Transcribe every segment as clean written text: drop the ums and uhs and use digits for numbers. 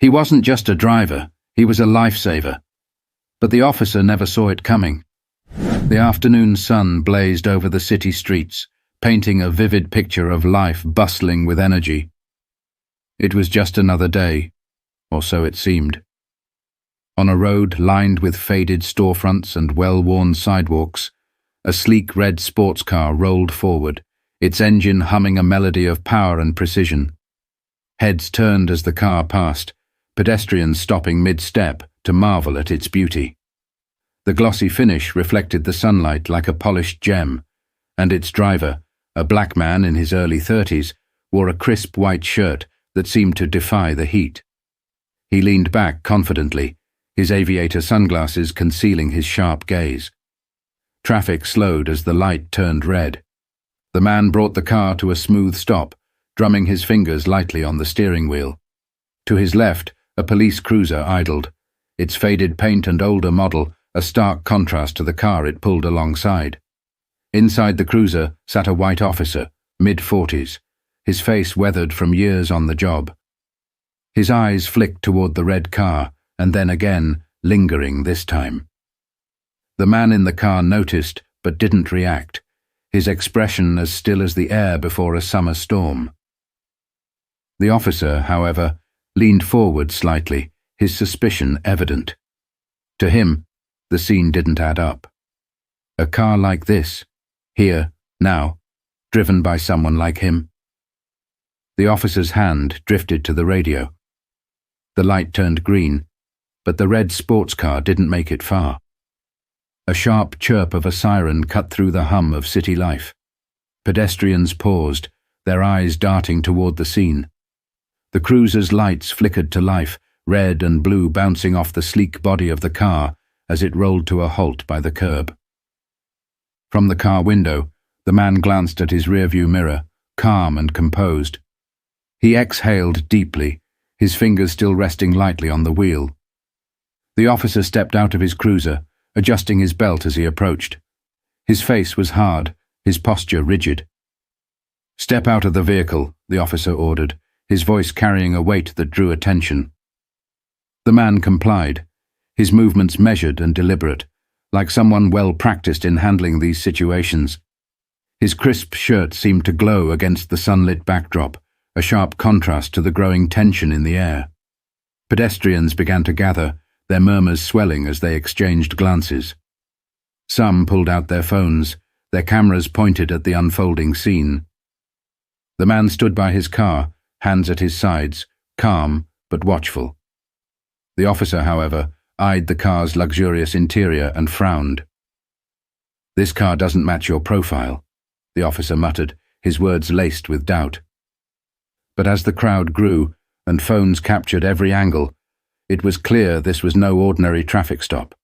He wasn't just a driver, he was a lifesaver. But the officer never saw it coming. The afternoon sun blazed over the city streets, painting a vivid picture of life bustling with energy. It was just another day, or so it seemed. On a road lined with faded storefronts and well-worn sidewalks, a sleek red sports car rolled forward, its engine humming a melody of power and precision. Heads turned as the car passed, pedestrians stopping mid-step to marvel at its beauty. The glossy finish reflected the sunlight like a polished gem, and its driver, a black man in his early 30s, wore a crisp white shirt that seemed to defy the heat. He leaned back confidently, his aviator sunglasses concealing his sharp gaze. Traffic slowed as the light turned red. The man brought the car to a smooth stop, drumming his fingers lightly on the steering wheel. To his left, a police cruiser idled, its faded paint and older model a stark contrast to the car it pulled alongside. Inside the cruiser sat a white officer, mid-40s, his face weathered from years on the job. His eyes flicked toward the red car, and then again, lingering this time. The man in the car noticed, but didn't react, his expression as still as the air before a summer storm. The officer, however, leaned forward slightly, his suspicion evident. To him, the scene didn't add up. A car like this, here, now, driven by someone like him. The officer's hand drifted to the radio. The light turned green, but the red sports car didn't make it far. A sharp chirp of a siren cut through the hum of city life. Pedestrians paused, their eyes darting toward the scene. The cruiser's lights flickered to life, red and blue bouncing off the sleek body of the car as it rolled to a halt by the curb. From the car window, the man glanced at his rearview mirror, calm and composed. He exhaled deeply, his fingers still resting lightly on the wheel. The officer stepped out of his cruiser, adjusting his belt as he approached. His face was hard, his posture rigid. "Step out of the vehicle," the officer ordered, his voice carrying a weight that drew attention. The man complied, his movements measured and deliberate, like someone well practiced in handling these situations. His crisp shirt seemed to glow against the sunlit backdrop, a sharp contrast to the growing tension in the air. Pedestrians began to gather, their murmurs swelling as they exchanged glances. Some pulled out their phones, their cameras pointed at the unfolding scene. The man stood by his car, hands at his sides, calm but watchful. The officer, however, eyed the car's luxurious interior and frowned. "This car doesn't match your profile," the officer muttered, his words laced with doubt. But as the crowd grew and phones captured every angle, it was clear this was no ordinary traffic stop.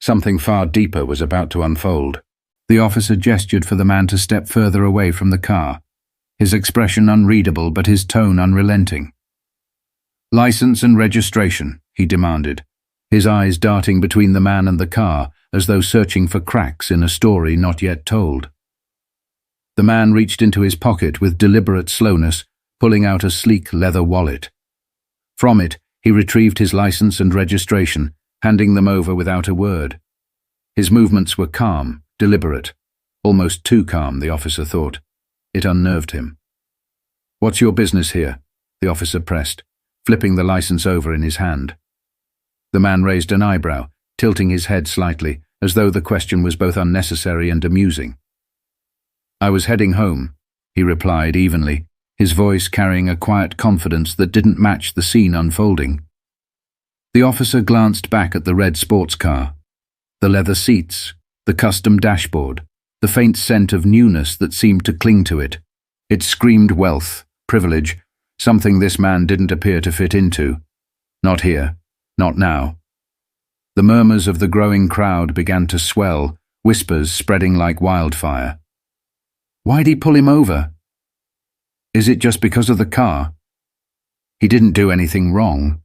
Something far deeper was about to unfold. The officer gestured for the man to step further away from the car, his expression unreadable but his tone unrelenting. "License and registration," he demanded, his eyes darting between the man and the car as though searching for cracks in a story not yet told. The man reached into his pocket with deliberate slowness, pulling out a sleek leather wallet. From it, he retrieved his license and registration, handing them over without a word. His movements were calm, deliberate, almost too calm, the officer thought. It unnerved him. "What's your business here?" the officer pressed, flipping the license over in his hand. The man raised an eyebrow, tilting his head slightly, as though the question was both unnecessary and amusing. "I was heading home," he replied evenly, his voice carrying a quiet confidence that didn't match the scene unfolding. The officer glanced back at the red sports car. The leather seats, the custom dashboard, the faint scent of newness that seemed to cling to it. It screamed wealth, privilege, something this man didn't appear to fit into. Not here, not now. The murmurs of the growing crowd began to swell, whispers spreading like wildfire. Why'd he pull him over? Is it just because of the car? He didn't do anything wrong.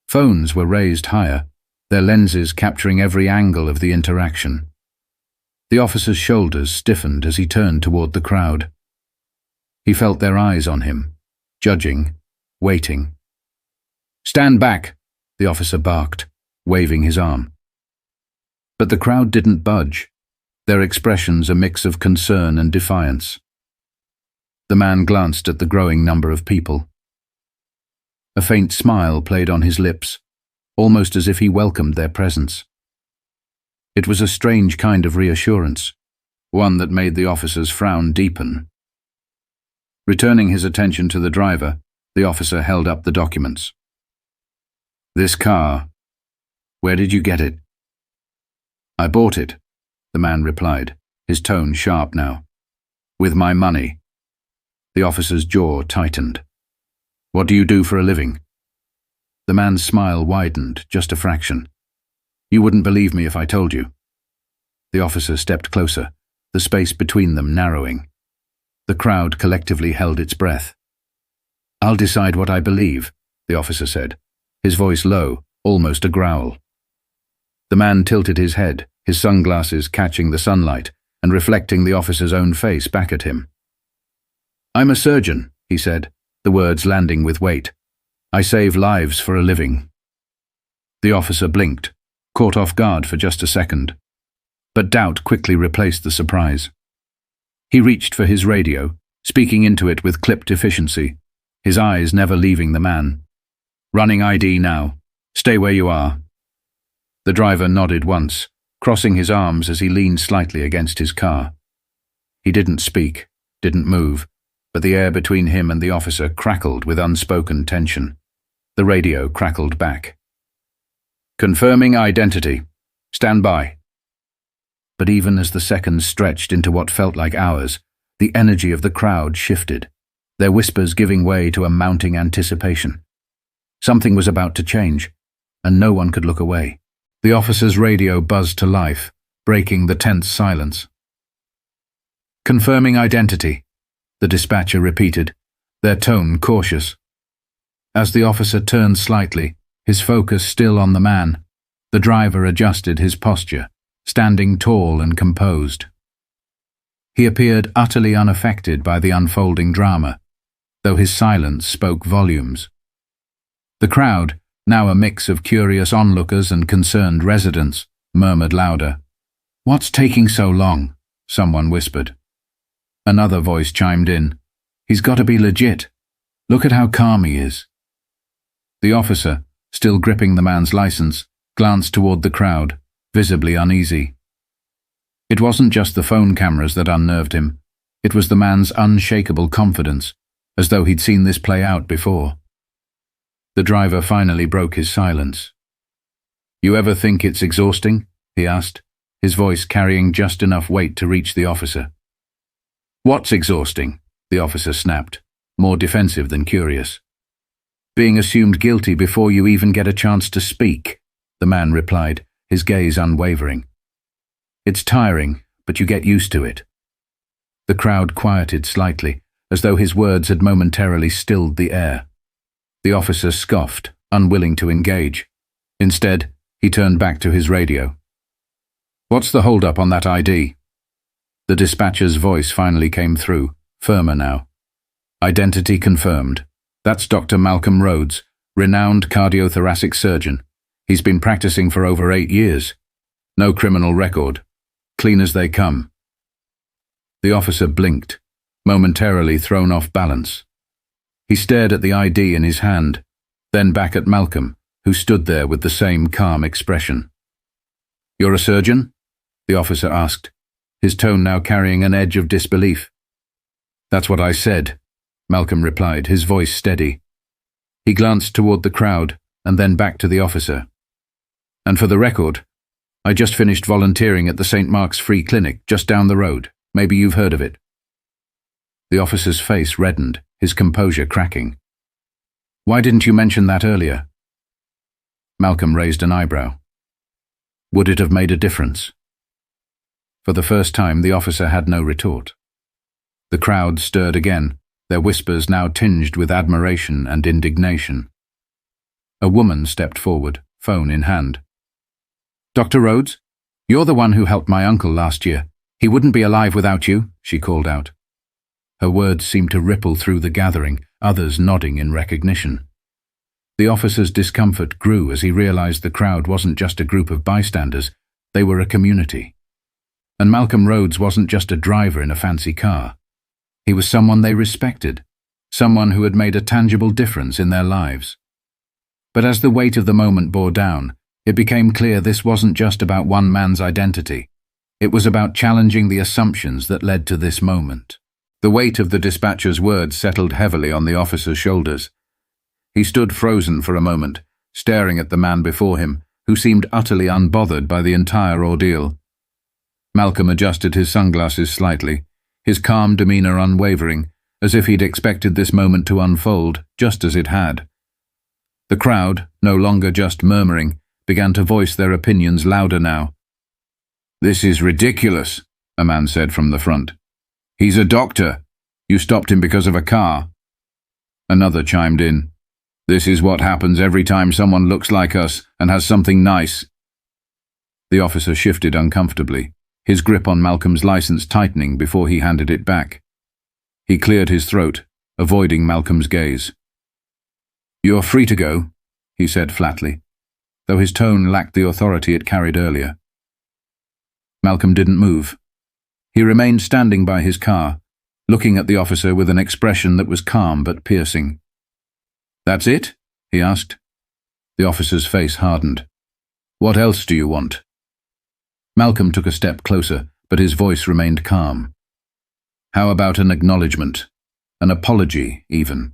Phones were raised higher, their lenses capturing every angle of the interaction. The officer's shoulders stiffened as he turned toward the crowd. He felt their eyes on him, judging, waiting. "Stand back," the officer barked, waving his arm. But the crowd didn't budge, their expressions a mix of concern and defiance. The man glanced at the growing number of people. A faint smile played on his lips, almost as if he welcomed their presence. It was a strange kind of reassurance, one that made the officer's frown deepen. Returning his attention to the driver, the officer held up the documents. "This car, where did you get it?" "I bought it," the man replied, his tone sharp now. "With my money." The officer's jaw tightened. "What do you do for a living?" The man's smile widened just a fraction. "You wouldn't believe me if I told you." The officer stepped closer, the space between them narrowing. The crowd collectively held its breath. "I'll decide what I believe," the officer said, his voice low, almost a growl. The man tilted his head, his sunglasses catching the sunlight and reflecting the officer's own face back at him. "I'm a surgeon," he said, the words landing with weight. "I save lives for a living." The officer blinked, caught off guard for just a second. But doubt quickly replaced the surprise. He reached for his radio, speaking into it with clipped efficiency, his eyes never leaving the man. "Running ID now. Stay where you are." The driver nodded once, crossing his arms as he leaned slightly against his car. He didn't speak, didn't move, but the air between him and the officer crackled with unspoken tension. The radio crackled back. "Confirming identity. Stand by." But even as the seconds stretched into what felt like hours, the energy of the crowd shifted, their whispers giving way to a mounting anticipation. Something was about to change, and no one could look away. The officer's radio buzzed to life, breaking the tense silence. "Confirming identity," the dispatcher repeated, their tone cautious. As the officer turned slightly, his focus still on the man, the driver adjusted his posture, standing tall and composed. He appeared utterly unaffected by the unfolding drama, though his silence spoke volumes. The crowd, now a mix of curious onlookers and concerned residents, murmured louder. "What's taking so long?" someone whispered. Another voice chimed in. "He's got to be legit. Look at how calm he is." The officer, still gripping the man's license, glanced toward the crowd, visibly uneasy. It wasn't just the phone cameras that unnerved him. It was the man's unshakable confidence, as though he'd seen this play out before. The driver finally broke his silence. "You ever think it's exhausting?" he asked, his voice carrying just enough weight to reach the officer. "What's exhausting?" the officer snapped, more defensive than curious. "Being assumed guilty before you even get a chance to speak," the man replied, his gaze unwavering. "It's tiring, but you get used to it." The crowd quieted slightly, as though his words had momentarily stilled the air. The officer scoffed, unwilling to engage. Instead, he turned back to his radio. "What's the hold-up on that ID?" The dispatcher's voice finally came through, firmer now. "Identity confirmed. That's Dr. Malcolm Rhodes, renowned cardiothoracic surgeon. He's been practicing for over 8 years. No criminal record. Clean as they come." The officer blinked, momentarily thrown off balance. He stared at the ID in his hand, then back at Malcolm, who stood there with the same calm expression. "You're a surgeon?" the officer asked, his tone now carrying an edge of disbelief. "That's what I said," Malcolm replied, his voice steady. He glanced toward the crowd and then back to the officer. "And for the record, I just finished volunteering at the St. Mark's Free Clinic just down the road. Maybe you've heard of it." The officer's face reddened, his composure cracking. "Why didn't you mention that earlier?" Malcolm raised an eyebrow. Would it have made a difference? For the first time, the officer had no retort. The crowd stirred again, their whispers now tinged with admiration and indignation. A woman stepped forward, phone in hand. "Dr. Rhodes, you're the one who helped my uncle last year. He wouldn't be alive without you," she called out. Her words seemed to ripple through the gathering, others nodding in recognition. The officer's discomfort grew as he realized the crowd wasn't just a group of bystanders, they were a community. And Malcolm Rhodes wasn't just a driver in a fancy car. He was someone they respected, someone who had made a tangible difference in their lives. But as the weight of the moment bore down, it became clear this wasn't just about one man's identity. It was about challenging the assumptions that led to this moment. The weight of the dispatcher's words settled heavily on the officer's shoulders. He stood frozen for a moment, staring at the man before him, who seemed utterly unbothered by the entire ordeal. Malcolm adjusted his sunglasses slightly, his calm demeanor unwavering, as if he'd expected this moment to unfold just as it had. The crowd, no longer just murmuring, began to voice their opinions louder now. "This is ridiculous," a man said from the front. "He's a doctor. You stopped him because of a car." Another chimed in. "This is what happens every time someone looks like us and has something nice." The officer shifted uncomfortably, his grip on Malcolm's license tightening before he handed it back. He cleared his throat, avoiding Malcolm's gaze. "You're free to go," he said flatly, though his tone lacked the authority it carried earlier. Malcolm didn't move. He remained standing by his car, looking at the officer with an expression that was calm but piercing. "That's it?" he asked. The officer's face hardened. "What else do you want?" Malcolm took a step closer, but his voice remained calm. "How about an acknowledgement? An apology, even?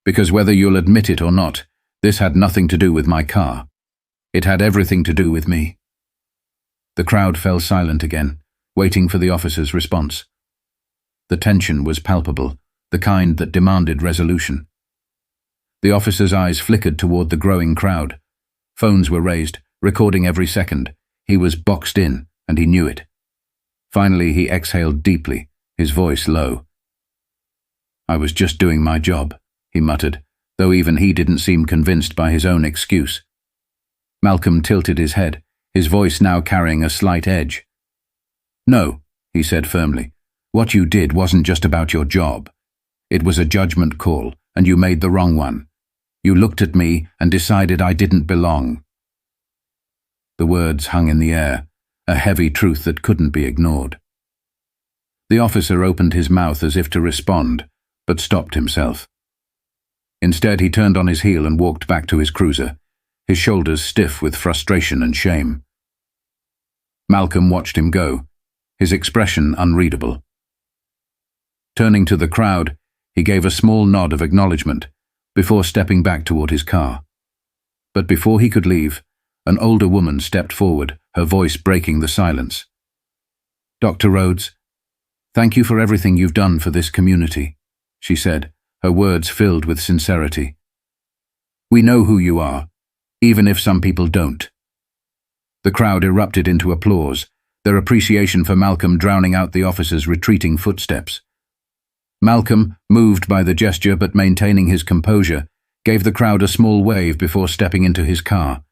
Because whether you'll admit it or not, this had nothing to do with my car. It had everything to do with me." The crowd fell silent again, waiting for the officer's response. The tension was palpable, the kind that demanded resolution. The officer's eyes flickered toward the growing crowd. Phones were raised, recording every second. He was boxed in, and he knew it. Finally, he exhaled deeply, his voice low. "I was just doing my job," he muttered, though even he didn't seem convinced by his own excuse. Malcolm tilted his head, his voice now carrying a slight edge. "No," he said firmly, "what you did wasn't just about your job. It was a judgment call, and you made the wrong one. You looked at me and decided I didn't belong." The words hung in the air, a heavy truth that couldn't be ignored. The officer opened his mouth as if to respond, but stopped himself. Instead, he turned on his heel and walked back to his cruiser, his shoulders stiff with frustration and shame. Malcolm watched him go, his expression unreadable. Turning to the crowd, he gave a small nod of acknowledgement before stepping back toward his car. But before he could leave, an older woman stepped forward, her voice breaking the silence. "Dr. Rhodes, thank you for everything you've done for this community," she said, her words filled with sincerity. "We know who you are, even if some people don't." The crowd erupted into applause, their appreciation for Malcolm drowning out the officer's retreating footsteps. Malcolm, moved by the gesture but maintaining his composure, gave the crowd a small wave before stepping into his car.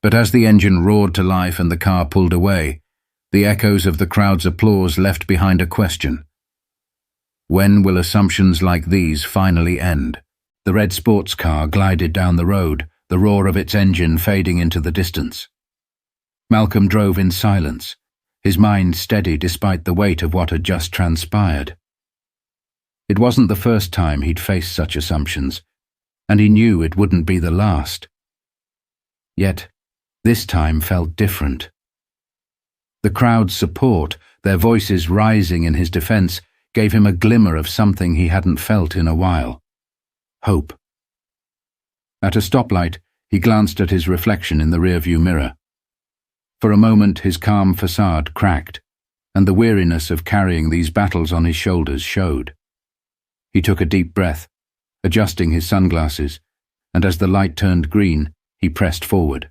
But as the engine roared to life and the car pulled away, the echoes of the crowd's applause left behind a question. When will assumptions like these finally end? The red sports car glided down the road, the roar of its engine fading into the distance. Malcolm drove in silence, his mind steady despite the weight of what had just transpired. It wasn't the first time he'd faced such assumptions, and he knew it wouldn't be the last. Yet, this time felt different. The crowd's support, their voices rising in his defense, gave him a glimmer of something he hadn't felt in a while. Hope. At a stoplight, he glanced at his reflection in the rearview mirror. For a moment, his calm facade cracked, and the weariness of carrying these battles on his shoulders showed. He took a deep breath, adjusting his sunglasses, and as the light turned green, he pressed forward.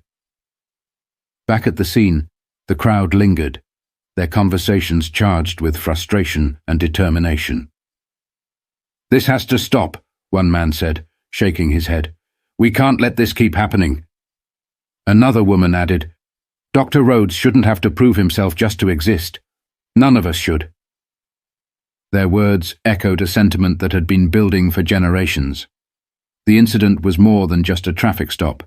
Back at the scene, the crowd lingered, their conversations charged with frustration and determination. "This has to stop," one man said, shaking his head. "We can't let this keep happening." Another woman added, "Dr. Rhodes shouldn't have to prove himself just to exist. None of us should." Their words echoed a sentiment that had been building for generations. The incident was more than just a traffic stop.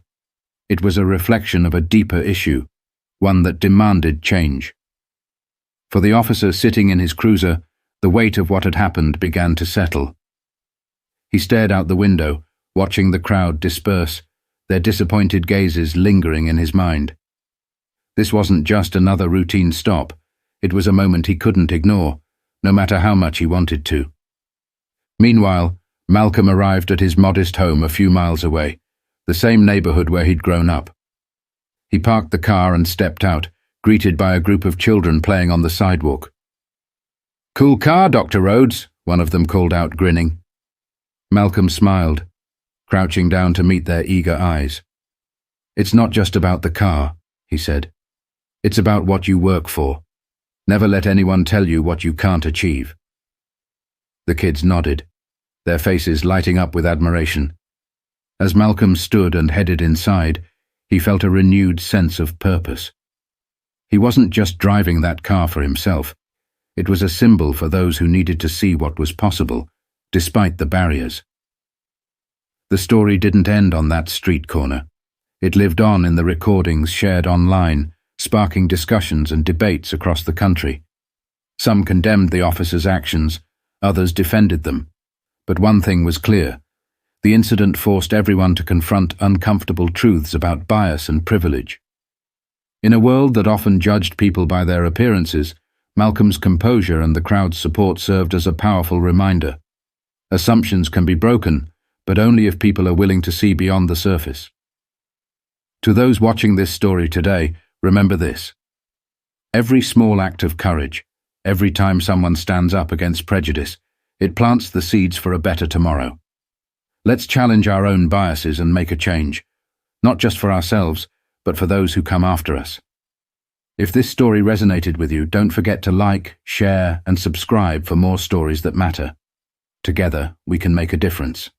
It was a reflection of a deeper issue, one that demanded change. For the officer sitting in his cruiser, the weight of what had happened began to settle. He stared out the window, watching the crowd disperse, their disappointed gazes lingering in his mind. This wasn't just another routine stop. It was a moment he couldn't ignore, no matter how much he wanted to. Meanwhile, Malcolm arrived at his modest home a few miles away, the same neighborhood where he'd grown up. He parked the car and stepped out, greeted by a group of children playing on the sidewalk. "Cool car, Dr. Rhodes," one of them called out, grinning. Malcolm smiled, crouching down to meet their eager eyes. "It's not just about the car," he said. "It's about what you work for. Never let anyone tell you what you can't achieve." The kids nodded, their faces lighting up with admiration. As Malcolm stood and headed inside, he felt a renewed sense of purpose. He wasn't just driving that car for himself. It was a symbol for those who needed to see what was possible, despite the barriers. The story didn't end on that street corner. It lived on in the recordings shared online, sparking discussions and debates across the country. Some condemned the officer's actions, others defended them. But one thing was clear. The incident forced everyone to confront uncomfortable truths about bias and privilege. In a world that often judged people by their appearances, Malcolm's composure and the crowd's support served as a powerful reminder. Assumptions can be broken, but only if people are willing to see beyond the surface. To those watching this story today, remember this. Every small act of courage, every time someone stands up against prejudice, it plants the seeds for a better tomorrow. Let's challenge our own biases and make a change, not just for ourselves, but for those who come after us. If this story resonated with you, don't forget to like, share, and subscribe for more stories that matter. Together, we can make a difference.